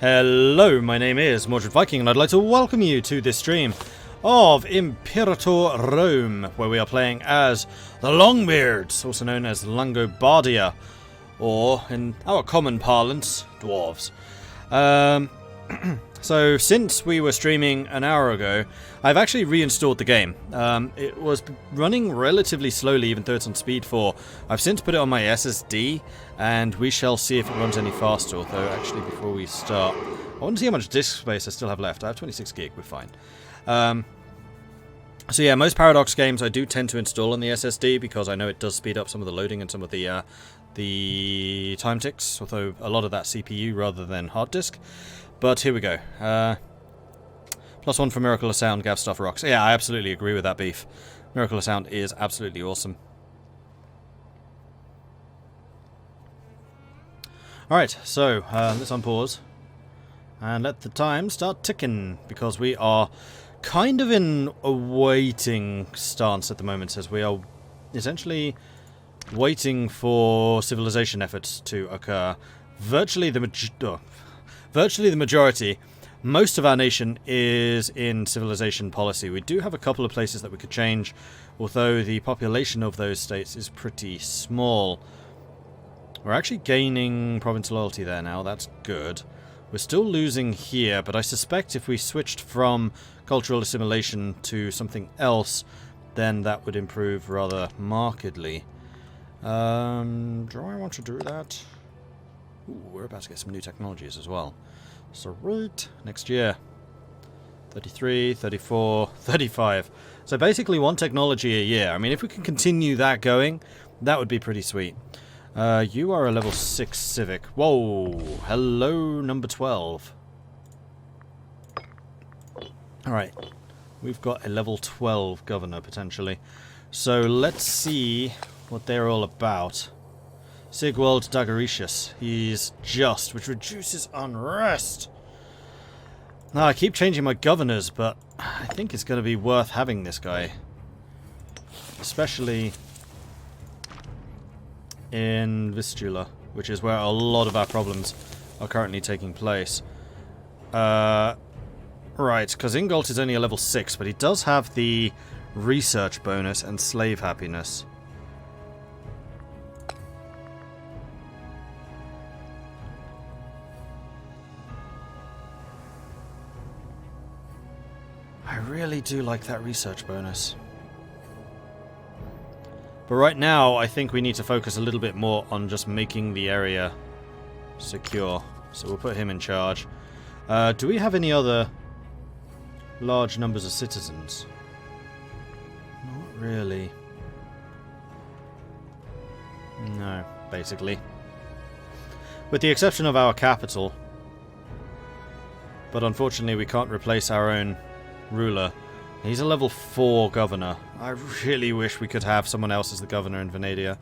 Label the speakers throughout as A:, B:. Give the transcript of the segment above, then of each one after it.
A: Hello, my name is Mordred Viking, and I'd like to welcome you to this stream of Imperator Rome, where we are playing as the Longbeards, also known as Langobardia, or in our common parlance, dwarves. So since we were streaming an hour ago, I've actually reinstalled the game. It was running relatively slowly, even though it's on speed 4. I've since put it on my SSD, and we shall see if it runs any faster. Although, actually, before we start, I want to see how much disk space I still have left. I have 26 gig, we're fine. So yeah, most Paradox games I do tend to install on the SSD, because I know it does speed up some of the loading and some of the time ticks, although a lot of that CPU rather than hard disk. But here we go. +1 for Miracle of Sound, Gav Stuff rocks. Yeah, I absolutely agree with that, Beef. Miracle of Sound is absolutely awesome. Alright, so let's unpause and let the time start ticking, because we are kind of in a waiting stance at the moment, as we are essentially waiting for civilization efforts to occur. Virtually the majority, most of our nation is in civilization policy. We do have a couple of places that we could change, although the population of those states is pretty small. We're actually gaining province loyalty there now, that's good. We're still losing here, but I suspect if we switched from cultural assimilation to something else, then that would improve rather markedly. Do I want to do that? Ooh, we're about to get some new technologies as well. So right, next year. 33, 34, 35. So basically one technology a year. I mean, if we can continue that going, that would be pretty sweet. You are a level 6 civic. Whoa, hello, number 12. Alright, we've got a level 12 governor, potentially. So let's see what they're all about. Sigwald Dagaretius. He's just, which reduces unrest. Now, I keep changing my governors, but I think it's going to be worth having this guy. Especially in Vistula, which is where a lot of our problems are currently taking place. Right, because Ingoldt is only a level 6, but he does have the research bonus and slave happiness. I really do like that research bonus. But right now, I think we need to focus a little bit more on just making the area secure. So we'll put him in charge. Do we have any other large numbers of citizens? Not really. No, basically. With the exception of our capital. But unfortunately, we can't replace our own ruler. He's a level 4 governor. I really wish we could have someone else as the governor in Venadia.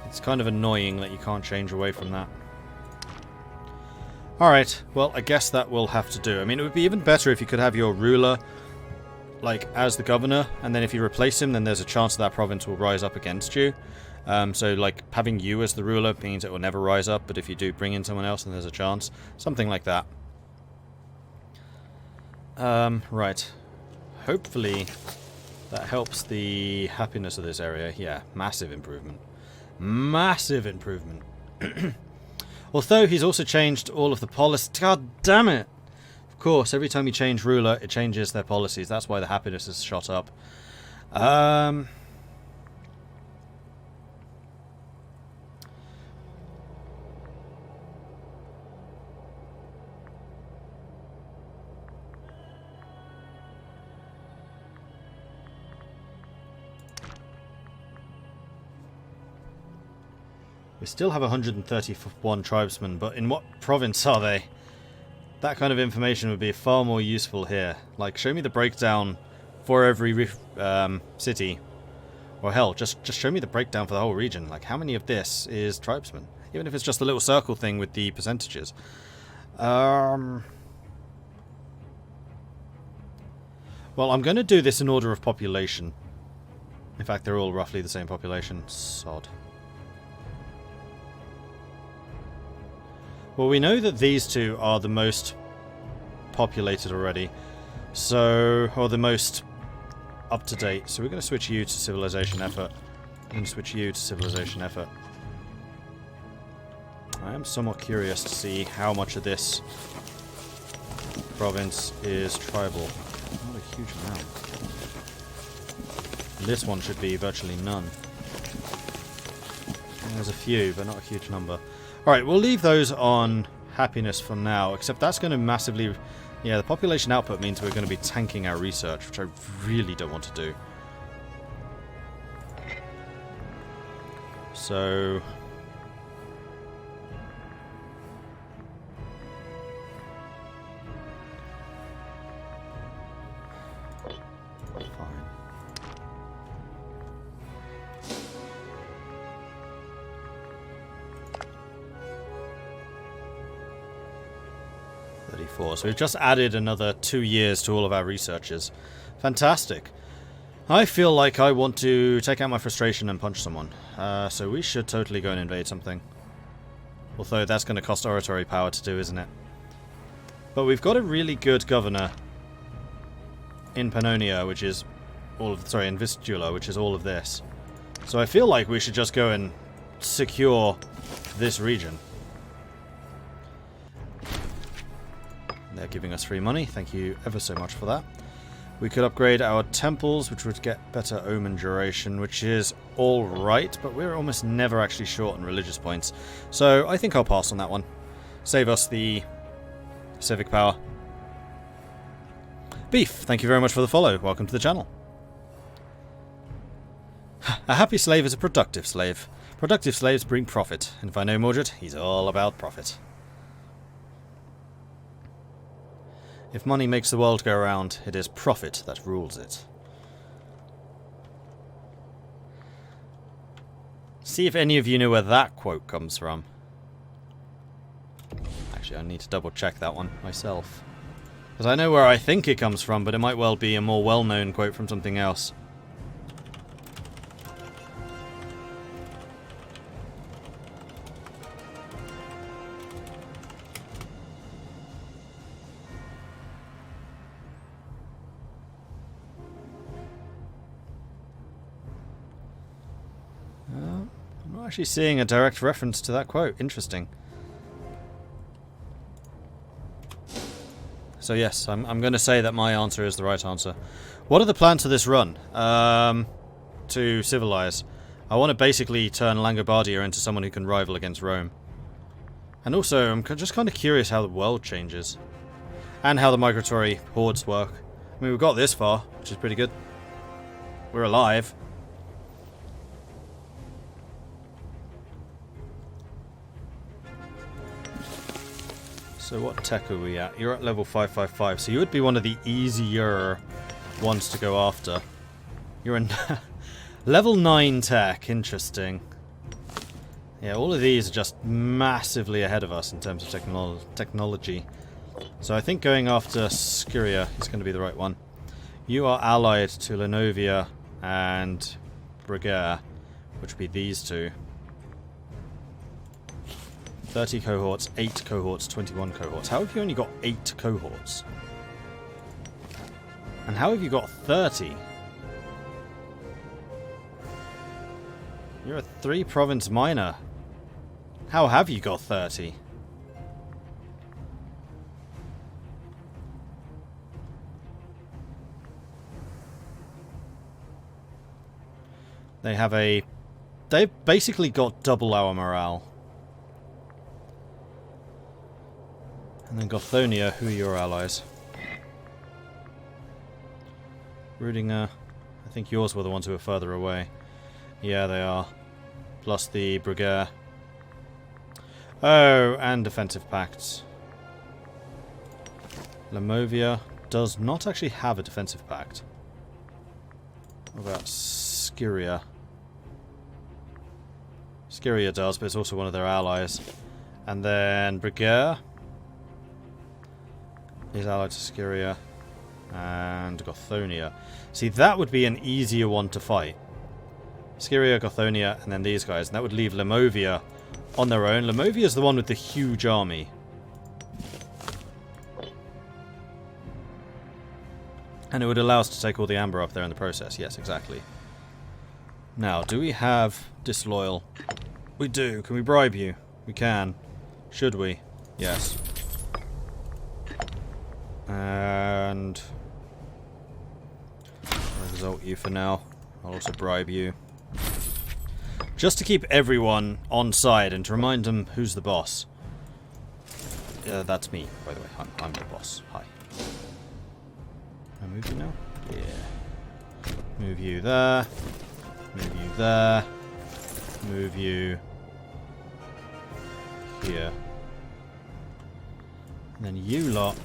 A: It's kind of annoying that you can't change away from that. Alright, well, I guess that will have to do. I mean, it would be even better if you could have your ruler, like, as the governor, and then if you replace him, then there's a chance that province will rise up against you. So, like, having you as the ruler means it will never rise up, but if you do bring in someone else, then there's a chance. Something like that. Right. Hopefully that helps the happiness of this area. Yeah, massive improvement. Massive improvement. Although he's also changed all of the policies. God damn it! Of course, every time you change ruler, it changes their policies. That's why the happiness has shot up. We still have 131 tribesmen, but in what province are they? That kind of information would be far more useful here. Like, show me the breakdown for every city. Or hell, just show me the breakdown for the whole region. Like, how many of this is tribesmen? Even if it's just a little circle thing with the percentages. Well, I'm going to do this in order of population. In fact, they're all roughly the same population. Sod. Well, we know that these two are the most populated already. So, or the most up to date. So we're going to switch you to civilization effort. I'm going to switch you to civilization effort. I am somewhat curious to see how much of this province is tribal. Not a huge amount. This one should be virtually none. There's a few, but not a huge number. Alright, we'll leave those on happiness for now, except that's going to massively... Yeah, the population output means we're going to be tanking our research, which I really don't want to do. So... So we've just added another 2 years to all of our researches. Fantastic. I feel like I want to take out my frustration and punch someone. So we should totally go and invade something. Although that's going to cost oratory power to do, isn't it? But we've got a really good governor in Pannonia, which is all of... Sorry, in Vistula, which is all of this. So I feel like we should just go and secure this region. They're giving us free money. Thank you ever so much for that. We could upgrade our temples, which would get better omen duration, which is alright, but we're almost never actually short on religious points. So I think I'll pass on that one. Save us the civic power. Beef, thank you very much for the follow. Welcome to the channel. A happy slave is a productive slave. Productive slaves bring profit. And if I know Mordred, he's all about profit. If money makes the world go round, it is profit that rules it. See if any of you know where that quote comes from. Actually, I need to double check that one myself. Because I know where I think it comes from, but it might well be a more well-known quote from something else. Actually seeing a direct reference to that quote. Interesting. So yes, I'm going to say that my answer is the right answer. What are the plans for this run? To civilize. I want to basically turn Langobardia into someone who can rival against Rome. And also, I'm just kind of curious how the world changes. And how the migratory hordes work. I mean, we've got this far, which is pretty good. We're alive. So what tech are we at? You're at level 555, so you would be one of the easier ones to go after. You're in level 9 tech, interesting. Yeah, all of these are just massively ahead of us in terms of technology. So I think going after Styria is going to be the right one. You are allied to Lenovia and Brigare, which would be these two. 30 cohorts, 8 cohorts, 21 cohorts. How have you only got 8 cohorts? And how have you got 30? You're a 3-province minor. How have you got 30? They have a... They've basically got double our morale. And then Gothonia, who are your allies? Rudinger, I think yours were the ones who were further away. Yeah, they are. Plus the Brigare. Oh, and defensive pacts. Lemovia does not actually have a defensive pact. What about Styria? Styria does, but it's also one of their allies. And then Brigare is allied to Styria and Gothonia. See, that would be an easier one to fight. Styria, Gothonia, and then these guys. And that would leave Lemovia on their own. Lemovia is the one with the huge army. And it would allow us to take all the amber up there in the process. Yes, exactly. Now, do we have disloyal? We do. Can we bribe you? We can. Should we? Yes. And I'll exalt you for now. I'll also bribe you. Just to keep everyone on side and to remind them who's the boss. That's me, by the way. I'm the boss. Hi. Can I move you now? Yeah. Move you there. Move you there. Move you here. And then you lot.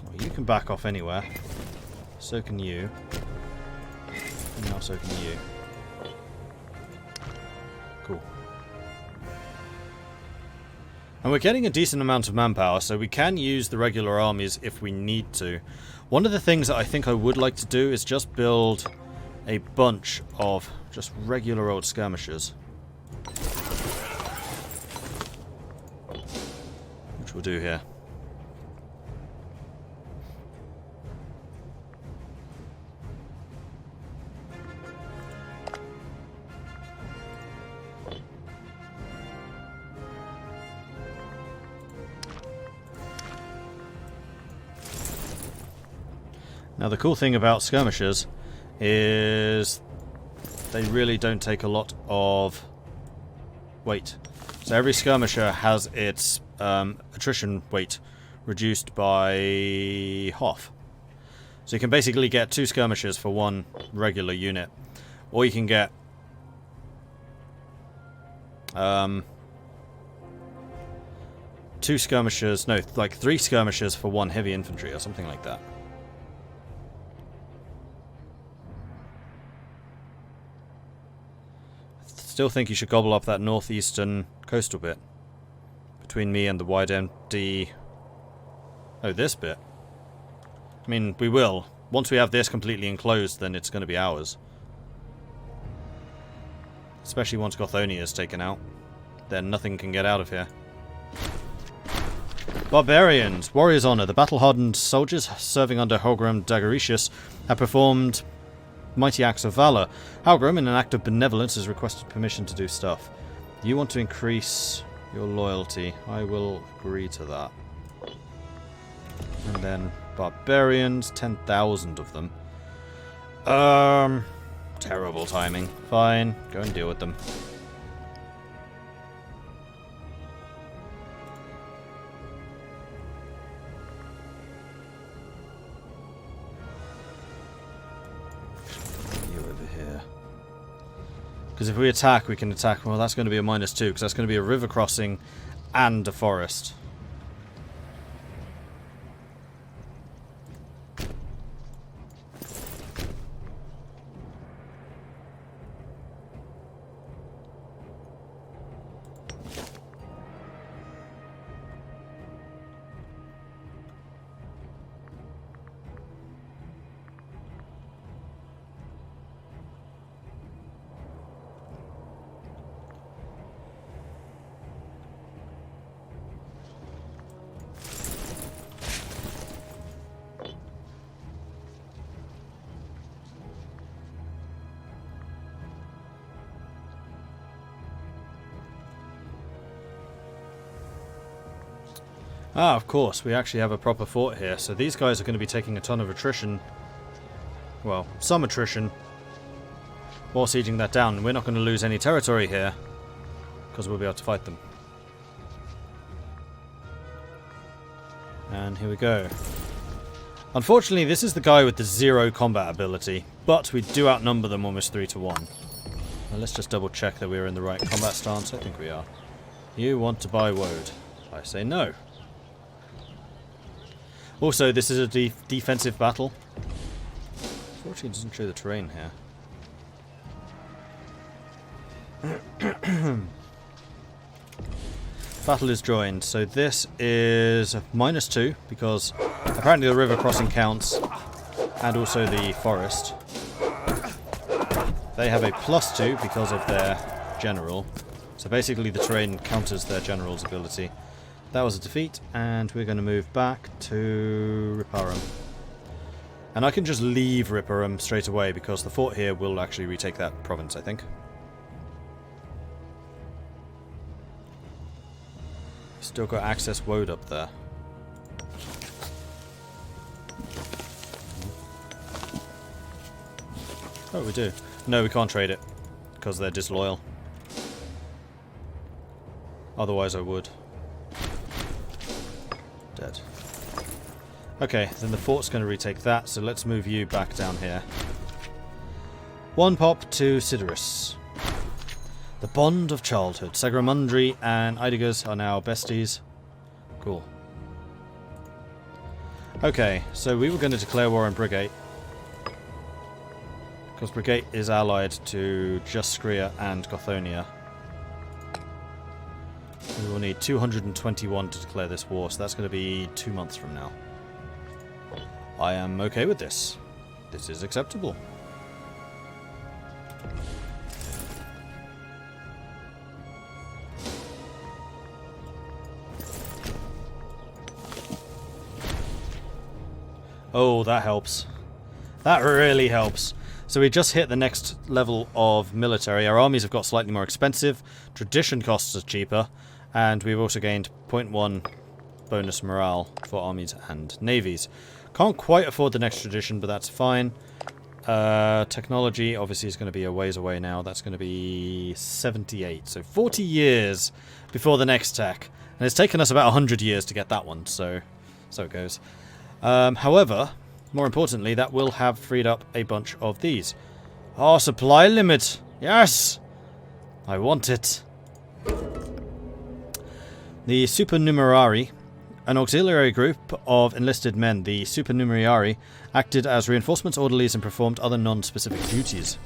A: Well, you can back off anywhere. So can you. And now so can you. Cool. And we're getting a decent amount of manpower, so we can use the regular armies if we need to. One of the things that I think I would like to do is just build a bunch of just regular old skirmishers. Which we'll do here. Now the cool thing about skirmishers is they really don't take a lot of weight. So every skirmisher has its attrition weight reduced by half. So you can basically get 2 skirmishers for 1 regular unit. Or you can get 2 skirmishers, no, like 3 skirmishers for 1 heavy infantry or something like that. Still think you should gobble up that northeastern coastal bit between me and the wide empty. Oh, this bit. I mean, we will. Once we have this completely enclosed, then it's going to be ours. Especially once Gothonia is taken out. Then nothing can get out of here. Barbarians. Warriors' Honor. The battle-hardened soldiers serving under Halgrim Dagaricius have performed mighty acts of valor. Halgrim, in an act of benevolence, has requested permission to do stuff. You want to increase your loyalty. I will agree to that. And then barbarians, 10,000 of them. Terrible timing. Fine, go and deal with them. Because if we attack, we can attack. Well, that's going to be a -2, because that's going to be a river crossing and a forest. Ah, of course, we actually have a proper fort here, so these guys are going to be taking a ton of attrition. Well, some attrition. While sieging that down. We're not going to lose any territory here, because we'll be able to fight them. And here we go. Unfortunately, this is the guy with the 0 combat ability, but we do outnumber them almost 3 to 1. Now let's just double check that we're in the right combat stance. I think we are. You want to buy woad. I say no. Also, this is a defensive battle. Unfortunately, it doesn't show the terrain here. Battle is joined. So this is a -2, because apparently the river crossing counts, and also the forest. They have a +2 because of their general. So basically the terrain counters their general's ability. that was a defeat, and we're going to move back to Riparum. And I can just leave Riparum straight away because the fort here will actually retake that province, I think. Still got access woad up there. Oh, we do. No, we can't trade it because they're disloyal. Otherwise I would. Dead. Okay, then the fort's going to retake that, so let's move you back down here. One pop to Sidoris. The bond of childhood. Sagramundri and Idigas are now besties. Cool. Okay, so we were going to declare war on Brigate. Because Brigate is allied to Justskria and Gothonia. We will need 221 to declare this war, so that's going to be 2 months from now. I am okay with this. This is acceptable. Oh, that helps. That really helps. So we just hit the next level of military. Our armies have got slightly more expensive. Tradition costs are cheaper. And we've also gained 0.1 bonus morale for armies and navies. Can't quite afford the next tradition, but that's fine. Technology obviously is going to be a ways away now. That's going to be 78. So 40 years before the next tech. And it's taken us about 100 years to get that one. So it goes. However, more importantly, that will have freed up a bunch of these. Oh, supply limit! Yes! I want it. The Supernumerari, an auxiliary group of enlisted men, the Supernumerari, acted as reinforcements, orderlies, and performed other non-specific duties.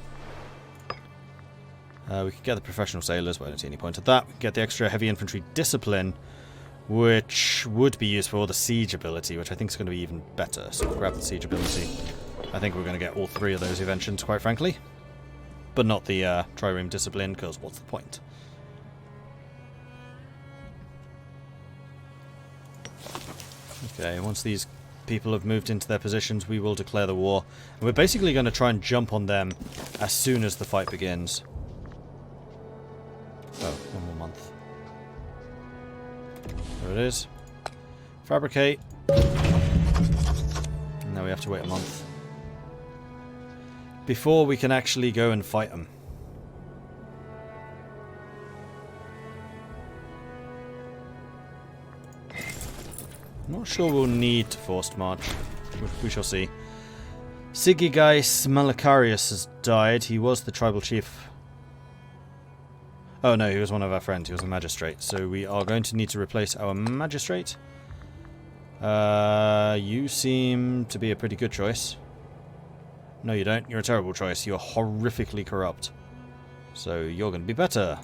A: We could get the professional sailors, but I don't see any point at that. We could get the extra heavy infantry discipline, which would be used for the siege ability, which I think is going to be even better. So we'll grab the siege ability. I think we're going to get all 3 of those inventions, quite frankly. But not the trireme discipline, because what's the point? Okay, once these people have moved into their positions, we will declare the war. And we're basically going to try and jump on them as soon as the fight begins. Oh, 1 more month. There it is. Fabricate. And now we have to wait a month before we can actually go and fight them. Not sure we'll need forced march. We shall see. Sigigais Malakarius has died. He was the tribal chief. Oh no, he was one of our friends. He was a magistrate. So we are going to need to replace our magistrate. You seem to be a pretty good choice. No, you don't. You're a terrible choice. You're horrifically corrupt. So you're going to be better.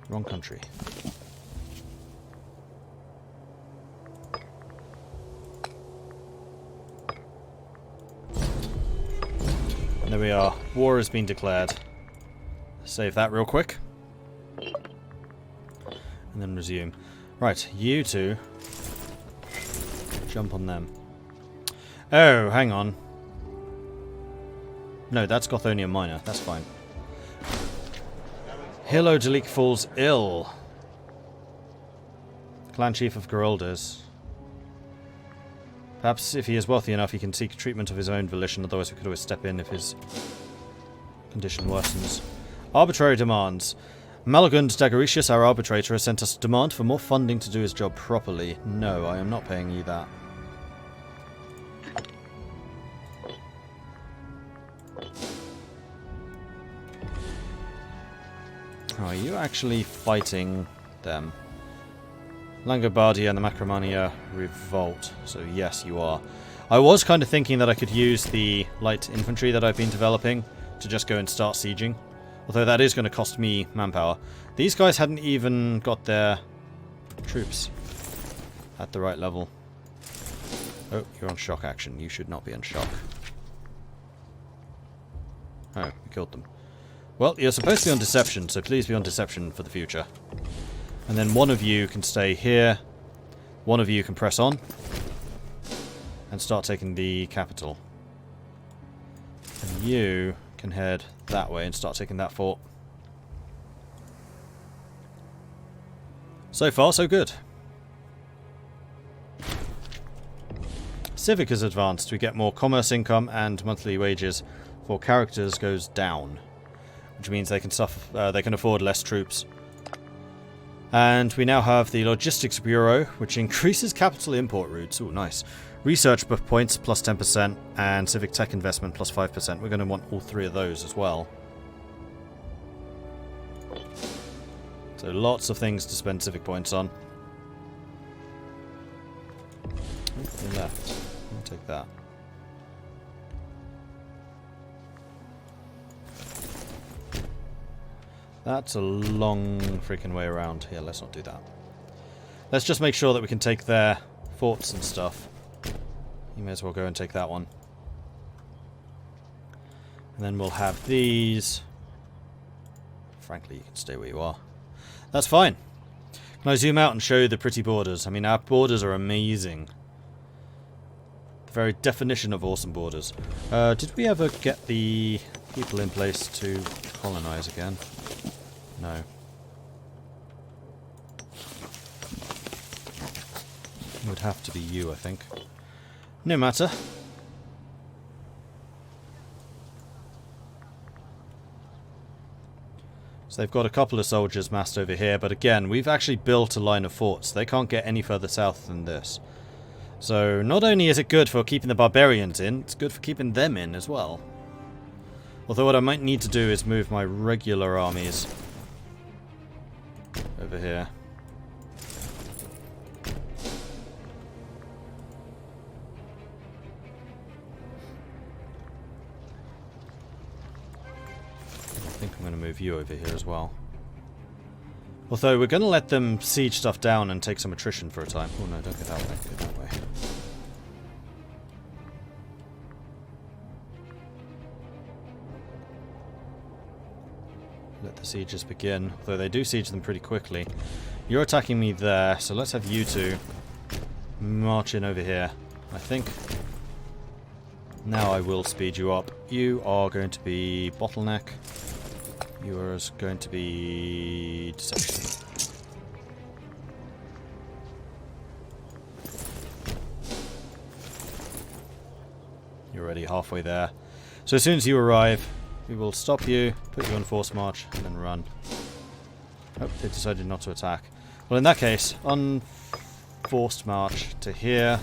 A: Wrong country. There we are. War has been declared. Save that real quick. And then resume. Right, you two. Jump on them. Oh, hang on. No, that's Gothonia Minor. That's fine. Hilo Delik falls ill. Clan Chief of Geralders. Perhaps if he is wealthy enough, he can seek treatment of his own volition, otherwise we could always step in if his condition worsens. Arbitrary demands. Malagund Dagaricius, our arbitrator, has sent us a demand for more funding to do his job properly. No, I am not paying you that. Are you actually fighting them? Langobardia and the Macromania revolt. So yes, you are. I was kind of thinking that I could use the light infantry that I've been developing to just go and start sieging. Although that is going to cost me manpower. These guys hadn't even got their troops at the right level. Oh, you're on shock action. You should not be on shock. Oh, we killed them. Well, you're supposed to be on deception, so please be on deception for the future. And then one of you can stay here. One of you can press on. And start taking the capital. And you can head that way and start taking that fort. So far, so good. Civic has advanced. We get more commerce income, and monthly wages for characters goes down, which means they can afford less troops. And we now have the Logistics Bureau, which increases capital import routes. Ooh, nice. Research points plus 10%, and civic tech investment plus 5%. We're going to want all three of those as well. So lots of things to spend civic points on. They left. I'll take that. That's a long freaking way around. Yeah, let's not do that. Let's just make sure that we can take their forts and stuff. You may as well go and take that one. And then we'll have these. Frankly, you can stay where you are. That's fine. Can I zoom out and show you the pretty borders? I mean, our borders are amazing. The very definition of awesome borders. Did we ever get the people in place to colonize again? No. It would have to be you, I think. No matter. So they've got a couple of soldiers massed over here, but again, we've actually built a line of forts. They can't get any further south than this. So not only is it good for keeping the barbarians in, it's good for keeping them in as well. Although what I might need to do is move my regular armies over here. I think I'm going to move you over here as well. Although we're going to let them siege stuff down and take some attrition for a time. Oh no, don't go that way. Go that way. Let the sieges begin. Although they do siege them pretty quickly. You're attacking me there, so let's have you two march in over here. I think now I will speed you up. You are going to be bottleneck. You are going to be deception. You're already halfway there. So as soon as you arrive, we will stop you, put you on force march, and then run. Oh, they decided not to attack. Well, in that case, on forced march to here,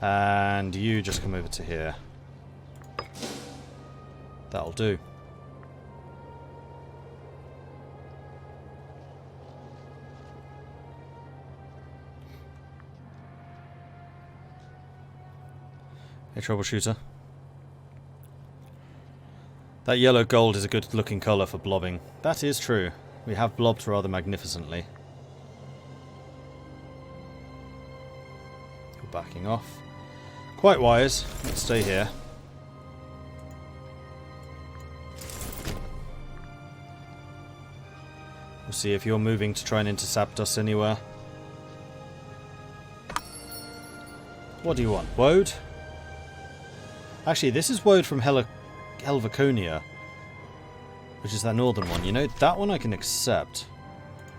A: and you just come over to here. That'll do. Hey, troubleshooter. That yellow gold is a good looking colour for blobbing. That is true. We have blobbed rather magnificently. You're backing off. Quite wise. Let's stay here. We'll see if you're moving to try and intercept us anywhere. What do you want? Woad? Actually, this is Woad from Helvaconia, which is that northern one. You know, that one I can accept.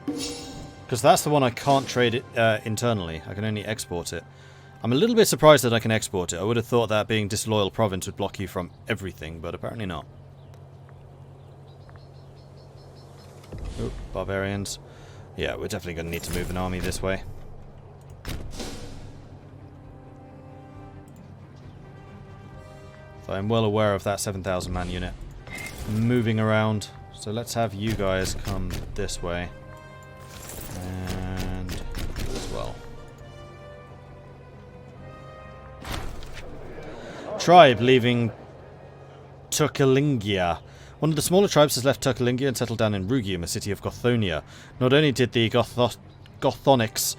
A: Because that's the one I can't trade it internally. I can only export it. I'm a little bit surprised that I can export it. I would have thought that being disloyal province would block you from everything, but apparently not. Oh, barbarians. Yeah, we're definitely going to need to move an army this way. So I'm well aware of that 7,000 man unit moving around. So let's have you guys come this way. And you as well. Tribe leaving Turkalingia. One of the smaller tribes has left Turkalingia and settled down in Rugium, a city of Gothonia. Not only did the Gothonics,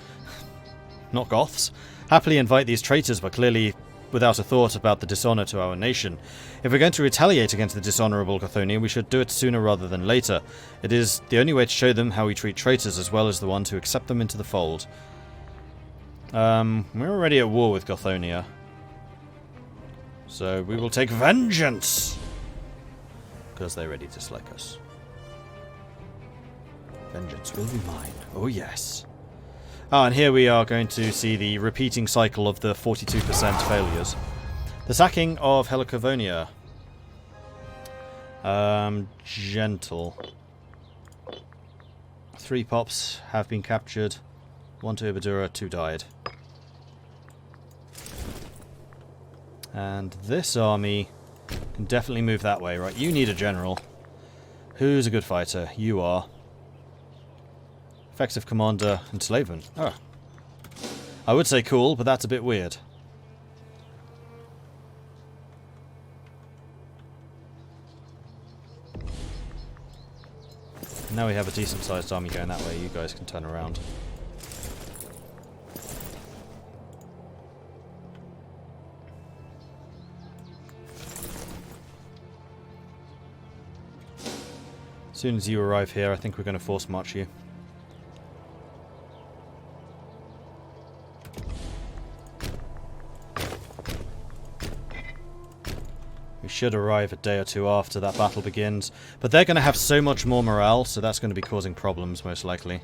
A: not Goths, happily invite these traitors, but clearly without a thought about the dishonour to our nation. If we're going to retaliate against the dishonourable Chthoni, we should do it sooner rather than later. It is the only way to show them how we treat traitors as well as the ones who accept them into the fold. We're already at war with Gothonia. So we will take vengeance! Because they already dislike us. Vengeance will be mine. Oh yes. Ah, and here we are going to see the repeating cycle of the 42% failures. The sacking of Helicovonia. Gentle. 3 pops have been captured. 1 to Ibadura, 2 died. And this army can definitely move that way, right? You need a general. Who's a good fighter? You are. Effective commander, enslavement. Oh. I would say cool, but that's a bit weird. Now we have a decent sized army going that way, you guys can turn around. As soon as you arrive here, I think we're going to force march you. We should arrive a day or 2 after that battle begins, but they're going to have so much more morale, so that's going to be causing problems, most likely.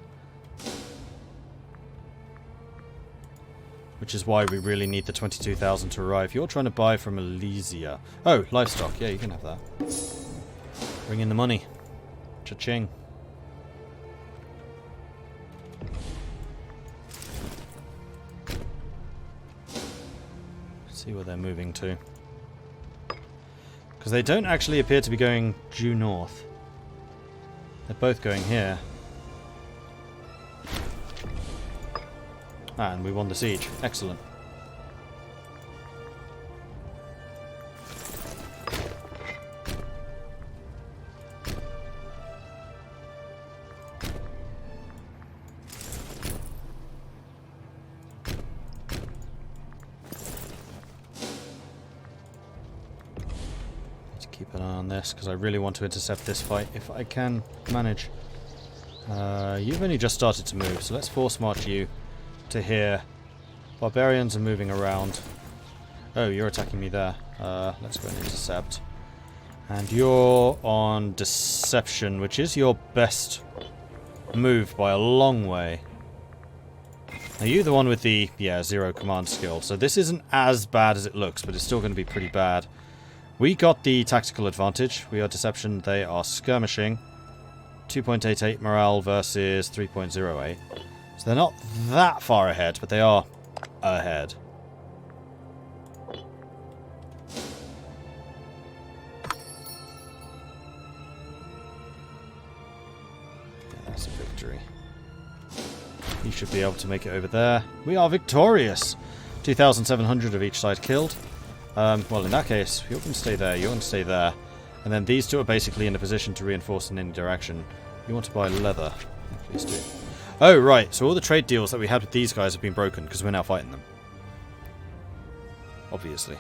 A: Which is why we really need the 22,000 to arrive. You're trying to buy from Elysia. Oh, livestock. Yeah, you can have that. Bring in the money. Cha-ching. See where they're moving to. Because they don't actually appear to be going due north. They're both going here. Ah, and we won the siege. Excellent. Keep an eye on this, because I really want to intercept this fight if I can manage. You've only just started to move, so let's force march you to here. Barbarians are moving around. Oh, you're attacking me there. Let's go and intercept. And you're on deception, which is your best move by a long way. Are you the one with the, 0 command skill? So this isn't as bad as it looks, but it's still going to be pretty bad. We got the tactical advantage. We are deception, they are skirmishing. 2.88 morale versus 3.08. So they're not that far ahead, but they are ahead. Yeah, that's a victory. You should be able to make it over there. We are victorious! 2,700 of each side killed. Well, in that case, you're going to stay there, you're going to stay there. And then these two are basically in a position to reinforce in any direction. You want to buy leather. Please do. Oh, right. So all the trade deals that we had with these guys have been broken because we're now fighting them. Obviously.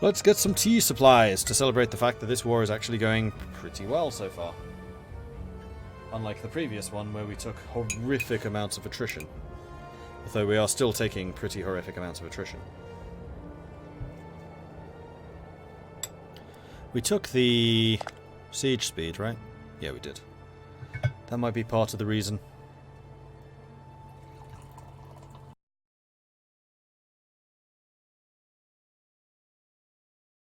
A: Let's get some tea supplies to celebrate the fact that this war is actually going pretty well so far. Unlike the previous one where we took horrific amounts of attrition. Although we are still taking pretty horrific amounts of attrition. We took the siege speed, right? Yeah, we did. That might be part of the reason.